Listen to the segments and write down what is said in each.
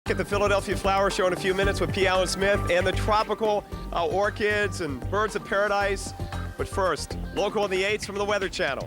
At the Philadelphia Flower Show in a few minutes with P. Allen Smith and the tropical orchids and birds of paradise. But first, local on the 8s from the Weather Channel.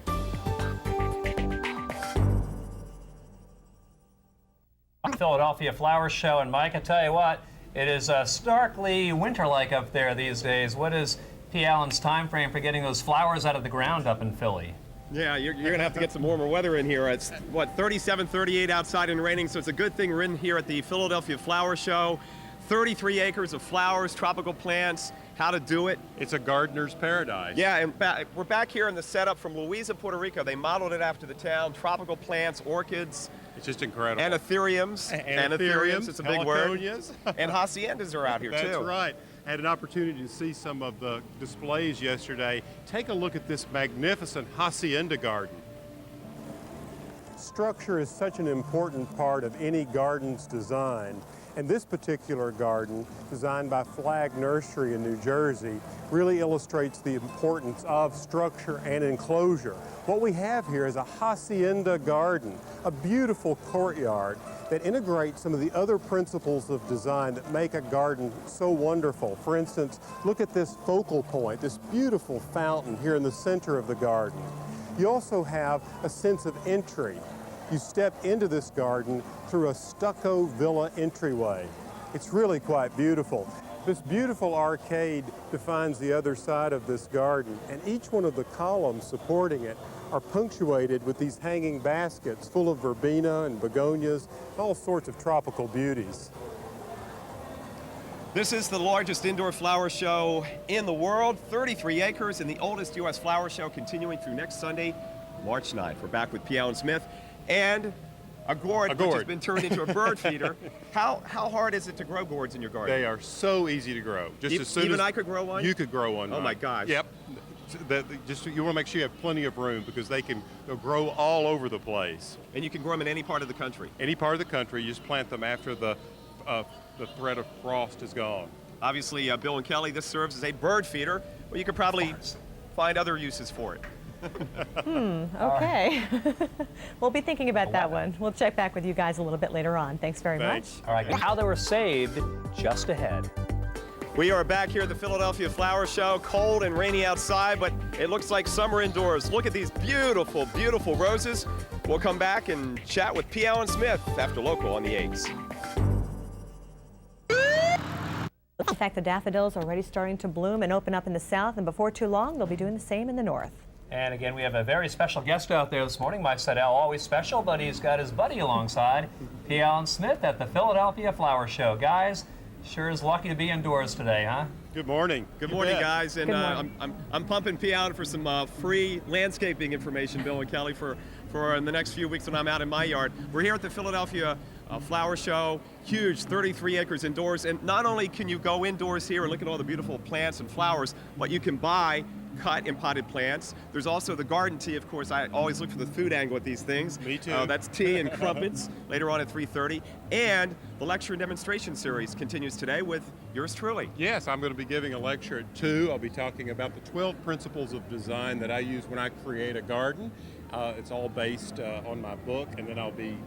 Philadelphia Flower Show, and Mike, I tell you what, it is starkly winter-like up there these days. What is P. Allen's time frame for getting those flowers out of the ground up in Philly? Yeah, you're going to have to get some warmer weather in here. It's, 37, 38 outside and raining, so it's a good thing we're in here at the Philadelphia Flower Show. 33 acres of flowers, tropical plants, how to do it. It's a gardener's paradise. Yeah, and we're back here in the setup from Louisa, Puerto Rico. They modeled it after the town. Tropical plants, orchids. It's just incredible. Anthuriums. Anthuriums, it's a big word. And haciendas are out here, too. That's right. I had an opportunity to see some of the displays yesterday. Take a look at this magnificent hacienda garden. Structure is such an important part of any garden's design. And this particular garden, designed by Flag Nursery in New Jersey, really illustrates the importance of structure and enclosure. What we have here is a hacienda garden, a beautiful courtyard that integrates some of the other principles of design that make a garden so wonderful. For instance, look at this focal point, this beautiful fountain here in the center of the garden. You also have a sense of entry. You step into this garden through a stucco villa entryway. It's really quite beautiful. This beautiful arcade defines the other side of this garden, and each one of the columns supporting it are punctuated with these hanging baskets full of verbena and begonias, all sorts of tropical beauties. This is the largest indoor flower show in the world, 33 acres, and the oldest U.S. flower show continuing through next Sunday, March 9th. We're back with P. Allen Smith and a gourd, which has been turned into a bird feeder. How hard is it to grow gourds in your garden? They are so easy to grow. Just as soon even as I could grow one? You could grow one. Oh my gosh. Yep. You want to make sure you have plenty of room because they'll grow all over the place. And you can grow them in any part of the country? Any part of the country. You just plant them after the threat of frost is gone. Obviously, Bill and Kelly, this serves as a bird feeder, but you could probably find other uses for it. Okay. We'll be thinking about that one. We'll check back with you guys a little bit later on. Thanks very much. All right, how they were saved just ahead. We are back here at the Philadelphia Flower Show. Cold and rainy outside, but it looks like summer indoors. Look at these beautiful, beautiful roses. We'll come back and chat with P. Allen Smith after Local on the 8s. In fact, the daffodils are already starting to bloom and open up in the south, and before too long, they'll be doing the same in the north. And again, we have a very special guest out there this morning. Mike Seidel, always special, but he's got his buddy alongside, P. Allen Smith at the Philadelphia Flower Show. Guys, sure is lucky to be indoors today, huh? Good morning. Good morning, guys. And I'm pumping P. Allen for some free landscaping information, Bill and Kelly, for in the next few weeks when I'm out in my yard. We're here at the Philadelphia Flower Show, huge, 33 acres indoors. And not only can you go indoors here and look at all the beautiful plants and flowers, but you can buy cut and potted plants. There's also the garden tea, of course. I always look for the food angle at these things. Me too. That's tea and crumpets later on at 3:30. And the lecture and demonstration series continues today with yours truly. Yes, I'm going to be giving a lecture at 2. I'll be talking about the 12 principles of design that I use when I create a garden. It's all based on my book, and then I'll be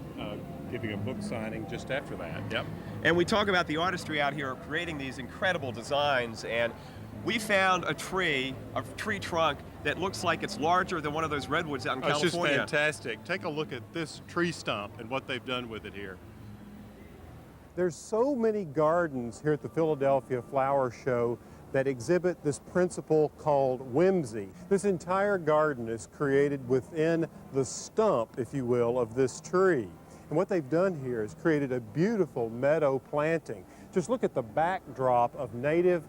giving a book signing just after that. Yep. And we talk about the artistry out here creating these incredible designs, and we found a tree trunk that looks like it's larger than one of those redwoods out in California. It's just fantastic. Take a look at this tree stump and what they've done with it here. There's so many gardens here at the Philadelphia Flower Show that exhibit this principle called whimsy. This entire garden is created within the stump, if you will, of this tree. And what they've done here is created a beautiful meadow planting. Just look at the backdrop of native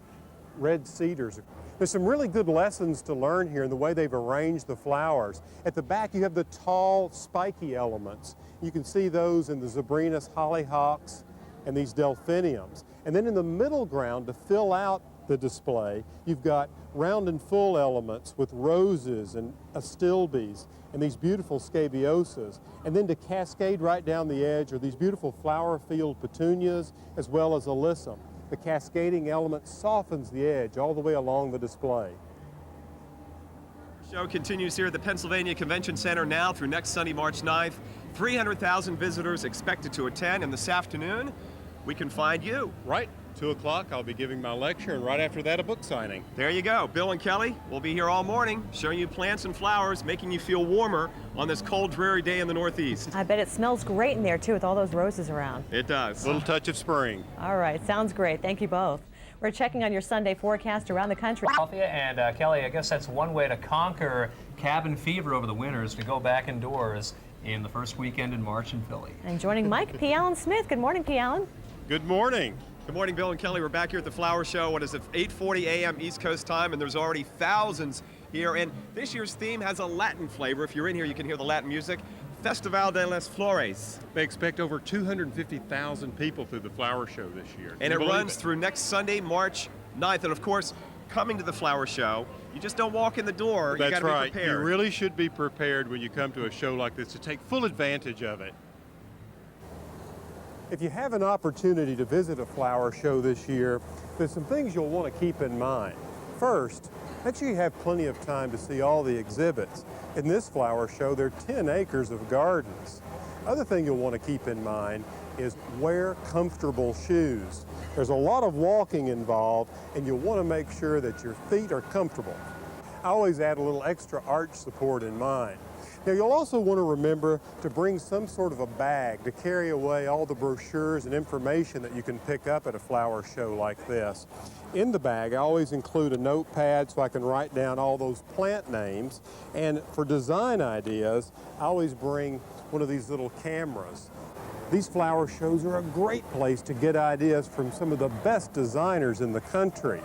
red cedars. There's some really good lessons to learn here in the way they've arranged the flowers. At the back you have the tall, spiky elements. You can see those in the Zabrinus hollyhocks and these delphiniums. And then in the middle ground, to fill out the display, you've got round and full elements with roses and astilbes and these beautiful scabiosas. And then to cascade right down the edge are these beautiful flower field petunias as well as alyssum. The cascading element softens the edge all the way along the display. The show continues here at the Pennsylvania Convention Center now through next Sunday, March 9th. 300,000 visitors expected to attend, and this afternoon we can find you. Right, 2 o'clock, I'll be giving my lecture, and right after that, a book signing. There you go. Bill and Kelly will be here all morning, showing you plants and flowers, making you feel warmer on this cold, dreary day in the Northeast. I bet it smells great in there, too, with all those roses around. It does. A little touch of spring. All right, sounds great. Thank you both. We're checking on your Sunday forecast around the country. And Kelly, I guess that's one way to conquer cabin fever over the winter is to go back indoors in the first weekend in March in Philly. And joining Mike, P. Allen Smith. Good morning, P. Allen. Good morning. Good morning, Bill and Kelly. We're back here at the Flower Show. What is it, 8:40 a.m. East Coast time, and there's already thousands here. And this year's theme has a Latin flavor. If you're in here, you can hear the Latin music. Festival de las Flores. They expect over 250,000 people through the flower show this year. And it runs through next Sunday, March 9th. And of course, coming to the Flower Show, you just don't walk in the door. That's you gotta right. be prepared. You really should be prepared when you come to a show like this to take full advantage of it. If you have an opportunity to visit a flower show this year, there's some things you'll want to keep in mind. First, make sure you have plenty of time to see all the exhibits. In this flower show, there are 10 acres of gardens. Other thing you'll want to keep in mind is wear comfortable shoes. There's a lot of walking involved, and you'll want to make sure that your feet are comfortable. I always add a little extra arch support in mine. Now, you'll also want to remember to bring some sort of a bag to carry away all the brochures and information that you can pick up at a flower show like this. In the bag, I always include a notepad so I can write down all those plant names. And for design ideas, I always bring one of these little cameras. These flower shows are a great place to get ideas from some of the best designers in the country.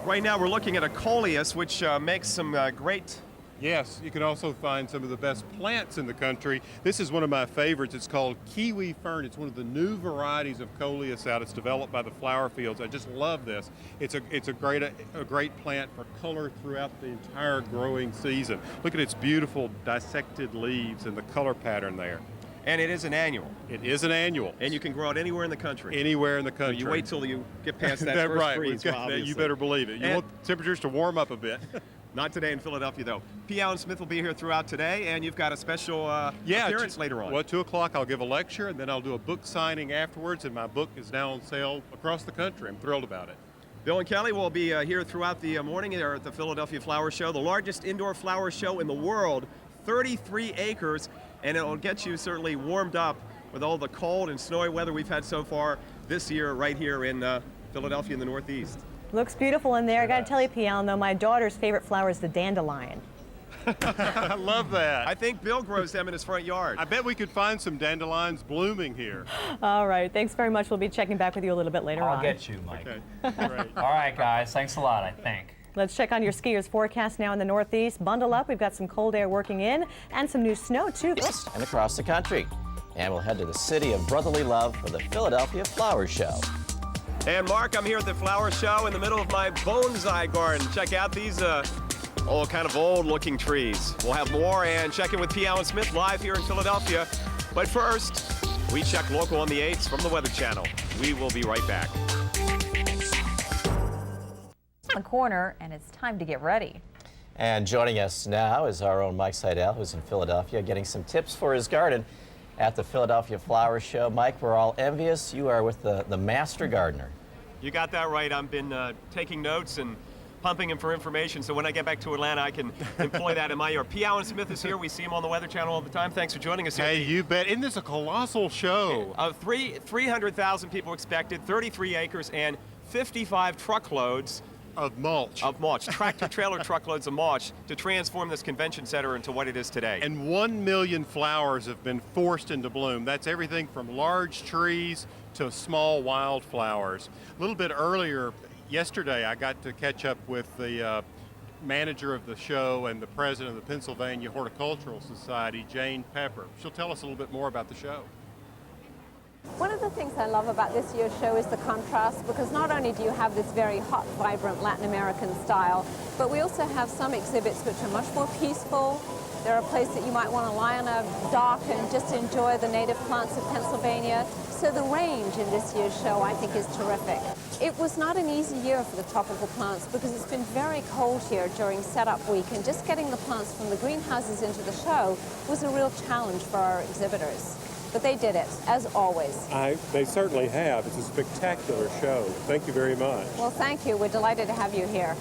Right now, we're looking at a coleus, which makes some great. Yes, you can also find some of the best plants in the country. This is one of my favorites. It's called kiwi fern. It's one of the new varieties of coleus out. It's developed by the flower fields. I just love this. It's a great plant for color throughout the entire growing season. Look at its beautiful dissected leaves and the color pattern there. And it is an annual. It is an annual. And you can grow it anywhere in the country. Anywhere in the country. You wait till you get past that That's first right. freeze. You better believe it. You want temperatures to warm up a bit. Not today in Philadelphia, though. P. Allen Smith will be here throughout today, and you've got a special appearance later on. Well, 2 o'clock I'll give a lecture, and then I'll do a book signing afterwards, and my book is now on sale across the country. I'm thrilled about it. Bill and Kelly will be here throughout the morning here at the Philadelphia Flower Show, the largest indoor flower show in the world, 33 acres, and it'll get you certainly warmed up with all the cold and snowy weather we've had so far this year right here in Philadelphia in the Northeast. Looks beautiful in there. I got to tell you, P. Allen, though, my daughter's favorite flower is the dandelion. I love that. I think Bill grows them in his front yard. I bet we could find some dandelions blooming here. All right. Thanks very much. We'll be checking back with you a little bit later on. I'll get you, Mike. Okay, great. All right, guys. Thanks a lot, I think. Let's check on your skiers' forecast now in the Northeast. Bundle up. We've got some cold air working in and some new snow, too. And across the country. And we'll head to the city of brotherly love for the Philadelphia Flower Show. And Mark, I'm here at the Flower Show in the middle of my bonsai garden. Check out these kind of old-looking trees. We'll have more and check in with P. Allen Smith live here in Philadelphia. But first, we check local on the 8s from the Weather Channel. We will be right back. The corner, and it's time to get ready. And joining us now is our own Mike Seidel, who's in Philadelphia, getting some tips for his garden at the Philadelphia Flower Show. Mike, we're all envious. You are with the master gardener. You got that right. I've been taking notes and pumping him for information, so when I get back to Atlanta, I can employ that in my yard. P. Allen Smith is here. We see him on the Weather Channel all the time. Thanks for joining us here. Hey, you bet. Isn't this a colossal show? 300,000 people expected, 33 acres, and 55 truckloads of mulch. Tractor-trailer truckloads of mulch to transform this convention center into what it is today. And 1 million flowers have been forced into bloom. That's everything from large trees to small wildflowers. A little bit earlier, yesterday, I got to catch up with the manager of the show and the president of the Pennsylvania Horticultural Society, Jane Pepper. She'll tell us a little bit more about the show. One of the things I love about this year's show is the contrast, because not only do you have this very hot, vibrant Latin American style, but we also have some exhibits which are much more peaceful. They're a place that you might want to lie on a dock and just enjoy the native plants of Pennsylvania. So the range in this year's show, I think, is terrific. It was not an easy year for the tropical plants because it's been very cold here during setup week, and just getting the plants from the greenhouses into the show was a real challenge for our exhibitors. but they did it, as always. They certainly have. It's a spectacular show. Thank you very much. Well, thank you. We're delighted to have you here.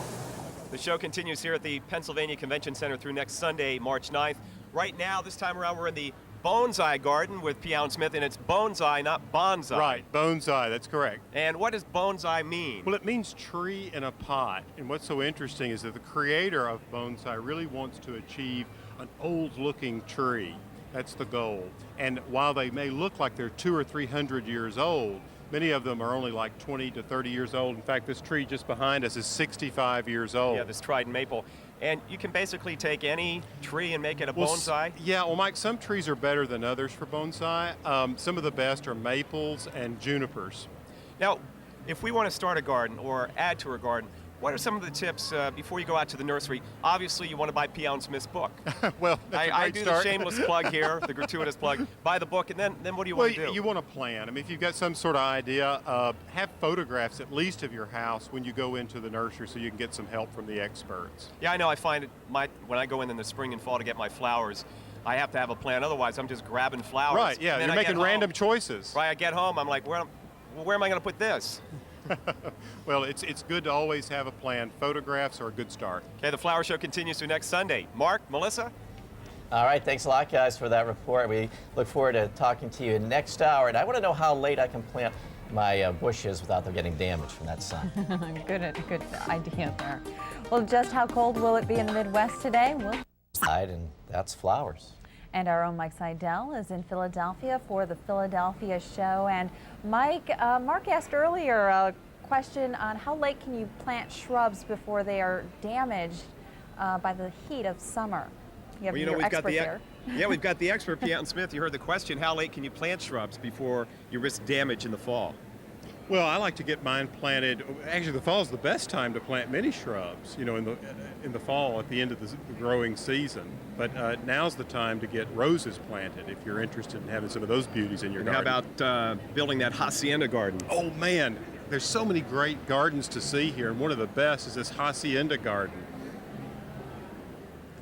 The show continues here at the Pennsylvania Convention Center through next Sunday, March 9th. Right now, this time around, we're in the Bonsai Garden with P. Allen Smith, and it's bonsai, not bonsai. Right, bonsai, that's correct. And what does bonsai mean? Well, it means tree in a pot. And what's so interesting is that the creator of bonsai really wants to achieve an old-looking tree. That's the goal. And while they may look like they're 200 or 300 years old, many of them are only like 20 to 30 years old. In fact, this tree just behind us is 65 years old. Yeah, this trident maple. And you can basically take any tree and make it a bonsai? Yeah, well, Mike, some trees are better than others for bonsai. Some of the best are maples and junipers. Now, if we want to start a garden or add to a garden, what are some of the tips before you go out to the nursery? Obviously, you want to buy P. Allen Smith's book. Well, that's I a great do start. the shameless plug here, the gratuitous plug. Buy the book, and then what do you want to do? You want to plan. I mean, if you've got some sort of idea, have photographs at least of your house when you go into the nursery so you can get some help from the experts. Yeah, I know. I find it when I go in the spring and fall to get my flowers, I have to have a plan. Otherwise, I'm just grabbing flowers. Right, yeah, And then you're I making get random home. choices. Right, I get home, I'm like, where am I going to put this? Well, it's good to always have a plan. Photographs are a good start. Okay, the flower show continues through next Sunday. Mark, Melissa? All right, thanks a lot, guys, for that report. We look forward to talking to you next hour. And I want to know how late I can plant my bushes without them getting damaged from that sun. Good idea there. Well, just how cold will it be in the Midwest today? And that's flowers. And our own Mike Seidel is in Philadelphia for the Philadelphia show. And Mike, Mark asked earlier a question on how late can you plant shrubs before they are damaged by the heat of summer. You have your expert there. Yeah, we've got the expert, P. Allen Smith. You heard the question, how late can you plant shrubs before you risk damage in the fall? Well, I like to get mine planted. Actually, the fall is the best time to plant many shrubs. You know, in the fall at the end of the growing season. But now's the time to get roses planted if you're interested in having some of those beauties in your garden. How about building that hacienda garden? Oh man, there's so many great gardens to see here, and one of the best is this hacienda garden.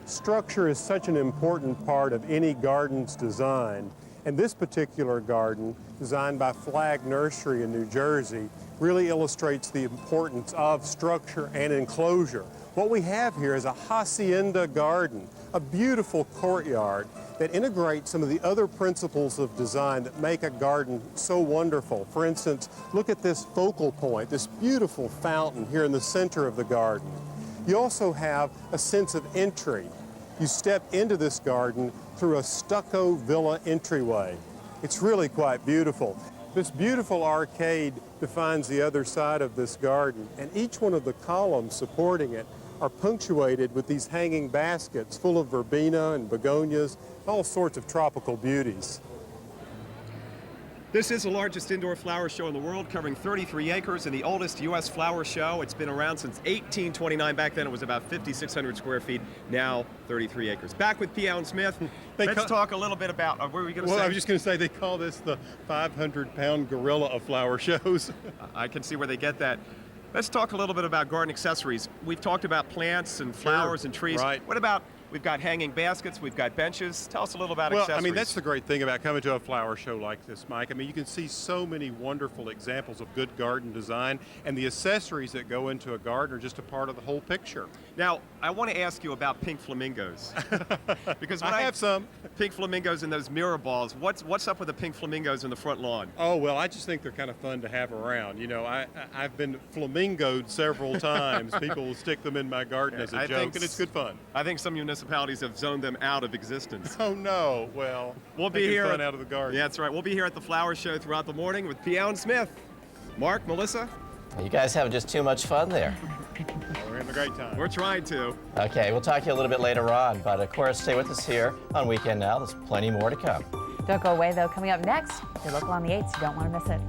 Structure is such an important part of any garden's design. And this particular garden, designed by Flag Nursery in New Jersey, really illustrates the importance of structure and enclosure. What we have here is a hacienda garden, a beautiful courtyard that integrates some of the other principles of design that make a garden so wonderful. For instance, look at this focal point, this beautiful fountain here in the center of the garden. You also have a sense of entry. You step into this garden through a stucco villa entryway. It's really quite beautiful. This beautiful arcade defines the other side of this garden, and each one of the columns supporting it are punctuated with these hanging baskets full of verbena and begonias, all sorts of tropical beauties. This is the largest indoor flower show in the world, covering 33 acres and the oldest U.S. flower show. It's been around since 1829. Back then it was about 5,600 square feet, now 33 acres. Back with P. Allen Smith. Let's talk a little bit about, what were we going to say? Well, I was just going to say they call this the 500-pound gorilla of flower shows. I can see where they get that. Let's talk a little bit about garden accessories. We've talked about plants and flowers and trees. Right. What about, we've got hanging baskets, we've got benches. Tell us a little about accessories. Well, I mean, that's the great thing about coming to a flower show like this, Mike. I mean, you can see so many wonderful examples of good garden design, and the accessories that go into a garden are just a part of the whole picture. Now, I want to ask you about pink flamingos. Because when I have some. Pink flamingos and those mirror balls, what's up with the pink flamingos in the front lawn? Oh, well, I just think they're kind of fun to have around. You know, I've been flamingoed several times. People will stick them in my garden as a joke, and it's good fun. I think some municipalities have zoned them out of existence. Oh, no. Well, we'll be here fun out of the garden. Yeah, that's right. We'll be here at the flower show throughout the morning with P. Allen Smith. Mark, Melissa? You guys having just too much fun there. We're having a great time. We're trying to. Okay, we'll talk to you a little bit later on, but of course, stay with us here on Weekend Now. There's plenty more to come. Don't go away, though. Coming up next, your local on the 8s. You don't want to miss it.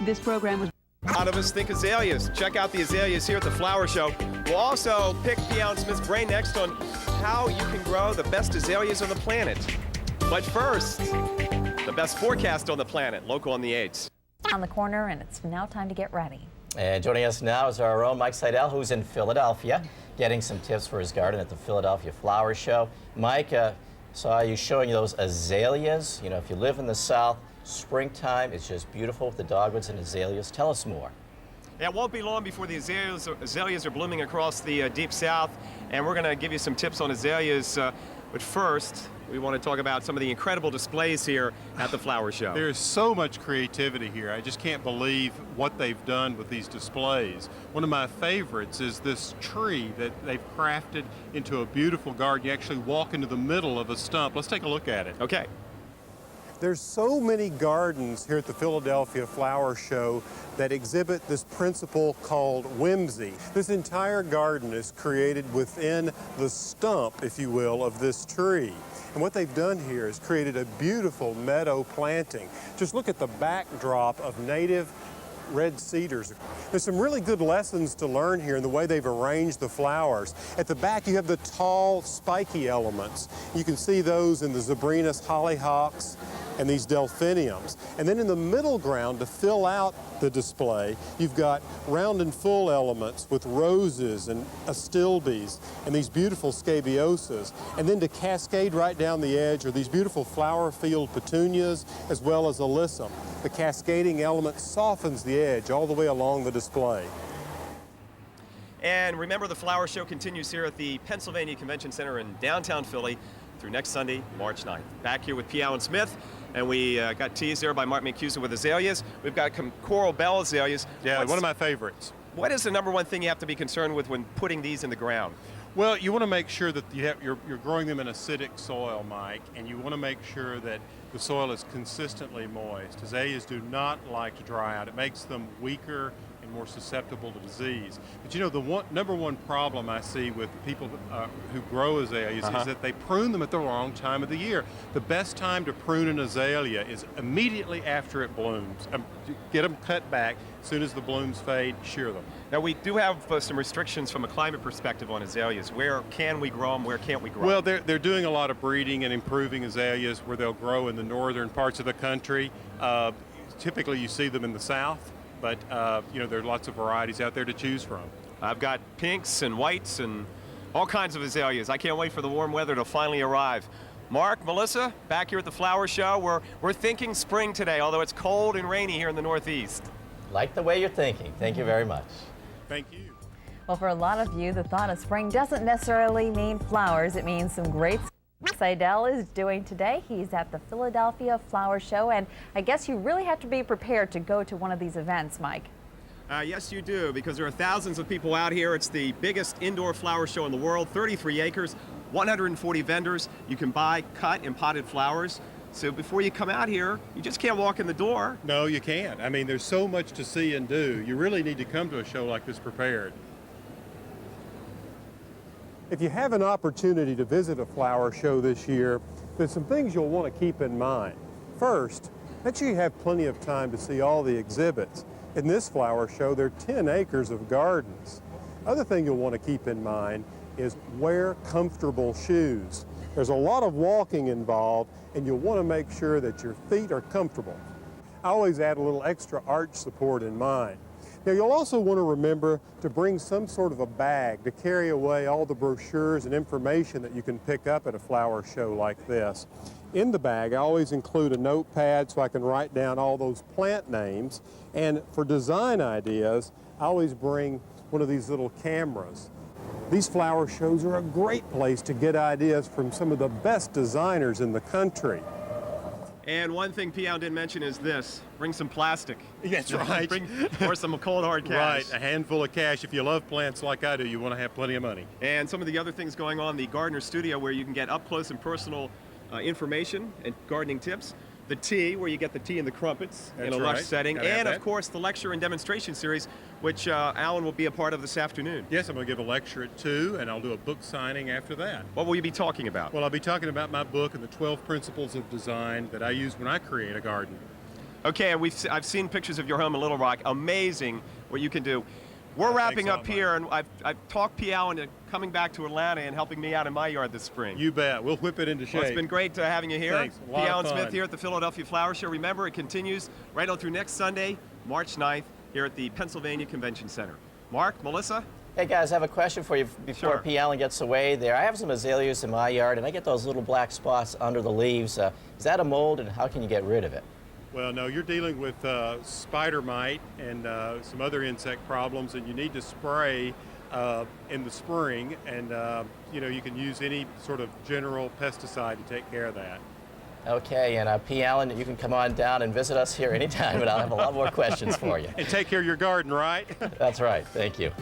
This program was... A lot of us think azaleas. Check out the azaleas here at the flower show. We'll also pick P. Allen Smith's brain next on how you can grow the best azaleas on the planet. But first, the best forecast on the planet, local on the 8s. On the corner, and it's now time to get ready. And joining us now is our own Mike Seidel, who's in Philadelphia, getting some tips for his garden at the Philadelphia Flower Show. Mike, saw you showing those azaleas. You know, if you live in the South, springtime is just beautiful with the dogwoods and azaleas. Tell us more. Yeah, it won't be long before the azaleas are blooming across the deep South, and we're going to give you some tips on azaleas. But first, we want to talk about some of the incredible displays here at the Flower Show. There's so much creativity here. I just can't believe what they've done with these displays. One of my favorites is this tree that they've crafted into a beautiful garden. You actually walk into the middle of a stump. Let's take a look at it. Okay. There's so many gardens here at the Philadelphia Flower Show that exhibit this principle called whimsy. This entire garden is created within the stump, if you will, of this tree. And what they've done here is created a beautiful meadow planting. Just look at the backdrop of native red cedars. There's some really good lessons to learn here in the way they've arranged the flowers. At the back you have the tall, spiky elements. You can see those in the Zabrinus hollyhocks and these delphiniums. And then in the middle ground, to fill out the display, you've got round and full elements with roses and astilbes and these beautiful scabiosas. And then to cascade right down the edge are these beautiful flower field petunias as well as alyssum. The cascading element softens the edge all the way along the display. And remember, the Flower Show continues here at the Pennsylvania Convention Center in downtown Philly through next Sunday, March 9th. Back here with P. Allen Smith, and we got teased there by Mark Mancuso with azaleas. We've got coral bell azaleas. Yeah, one of my favorites. What is the number one thing you have to be concerned with when putting these in the ground? Well, you want to make sure that you're growing them in acidic soil, Mike, and you want to make sure that the soil is consistently moist. Azaleas do not like to dry out. It makes them weaker and more susceptible to disease. But you know, the number one problem I see with people who grow azaleas is that they prune them at the wrong time of the year. The best time to prune an azalea is immediately after it blooms. Get them cut back. As soon as the blooms fade, shear them. Now, we do have some restrictions from a climate perspective on azaleas. Where can we grow them? Where can't we grow them? Well, they're doing a lot of breeding and improving azaleas where they'll grow in the northern parts of the country. Typically, you see them in the south. But, you know, there are lots of varieties out there to choose from. I've got pinks and whites and all kinds of azaleas. I can't wait for the warm weather to finally arrive. Mark, Melissa, back here at the Flower Show. We're thinking spring today, although it's cold and rainy here in the Northeast. Like the way you're thinking. Thank you very much. Thank you. Well, for a lot of you, the thought of spring doesn't necessarily mean flowers. It means some great Seidel is doing today. He's at the Philadelphia Flower Show, and I guess you really have to be prepared to go to one of these events, Mike. Yes, you do, because there are thousands of people out here. It's the biggest indoor flower show in the world, 33 acres, 140 vendors. You can buy cut and potted flowers. So before you come out here, you just can't walk in the door. No, you can't. I mean, there's so much to see and do. You really need to come to a show like this prepared. If you have an opportunity to visit a flower show this year, there's some things you'll want to keep in mind. First, make sure you have plenty of time to see all the exhibits. In this flower show, there are 10 acres of gardens. Other thing you'll want to keep in mind is wear comfortable shoes. There's a lot of walking involved, and you'll want to make sure that your feet are comfortable. I always add a little extra arch support in mine. Now, you'll also want to remember to bring some sort of a bag to carry away all the brochures and information that you can pick up at a flower show like this. In the bag, I always include a notepad so I can write down all those plant names. And for design ideas, I always bring one of these little cameras. These flower shows are a great place to get ideas from some of the best designers in the country. And one thing P. Allen didn't mention is this: bring some plastic. That's right. Or some cold hard cash. Right, a handful of cash. If you love plants like I do, you want to have plenty of money. And some of the other things going on, the Gardener Studio, where you can get up close and personal information and gardening tips. The tea, where you get the tea and the crumpets in a lush setting. And of course, the lecture and demonstration series, which Alan will be a part of this afternoon. Yes, I'm going to give a lecture at 2, and I'll do a book signing after that. What will you be talking about? Well, I'll be talking about my book and the 12 principles of design that I use when I create a garden. Okay, I've seen pictures of your home in Little Rock. Amazing what you can do. We're wrapping up here, and I've talked P. Allen into coming back to Atlanta and helping me out in my yard this spring. You bet. We'll whip it into shape. Well, it's been great having you here. Thanks. P. Allen Smith here at the Philadelphia Flower Show. Remember, it continues right on through next Sunday, March 9th. here at the Pennsylvania Convention Center. Mark, Melissa? Hey guys, I have a question for you before Sure. P. Allen gets away there. I have some azaleas in my yard and I get those little black spots under the leaves. Is that a mold and how can you get rid of it? Well, no, you're dealing with spider mite and some other insect problems, and you need to spray in the spring, and you can use any sort of general pesticide to take care of that. Okay, and P. Allen, you can come on down and visit us here anytime, and I'll have a lot more questions for you. And take care of your garden, right? That's right. Thank you.